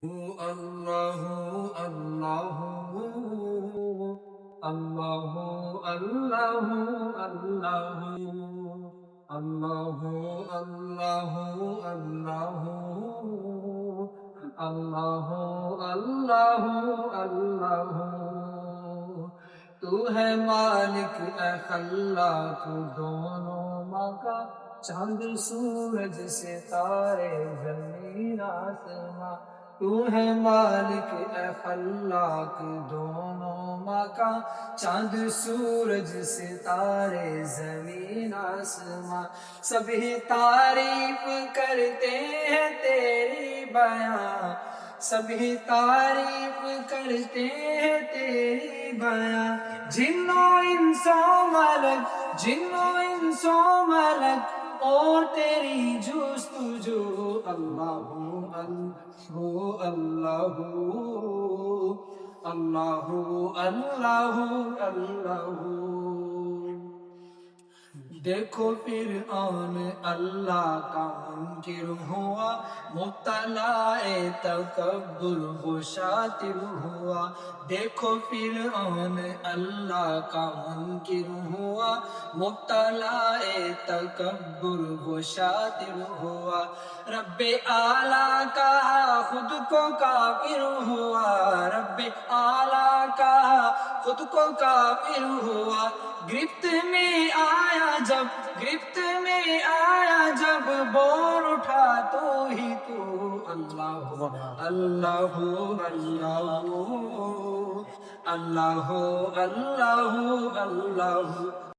Allahu Allahu Allahu Allahu Allahu Allahu Allahu Allahu तू है मालिक ए खल्लाक दोनों मका चांद सूरज सितारे ज़मीन आसमां तू है मालिक ए खल्लाक दोनों मका चांद सूरज सितारे ज़मीन आसमां सभी तारीफ करते हैं तेरी बयां सभी तारीफ करते हैं तेरी बयां जिन्नों इंसों मलक और तेरी जुस्तुजू अल्लाहू अल्लाहू अल्लाहू अल्लाहू अल्लाहू देखो फिरऔन अल्लाह का मुनकिर हुआ मुब्तलाए तकब्बुर वो शातिर हुआ देखो फिरऔन अल्लाह का मुनकिर हुआ मुब्तलाए तकब्बुर वो शातिर हुआ रब्बे आला का खुद को काफिर हुआ रब्बे आला का खुद को काफिर हुआ गिरफ्त में आया जब बोल उठा तो ही तू अल्लाह अल्लाह अल्लाह अल्लाह अल्लाह अल्लाह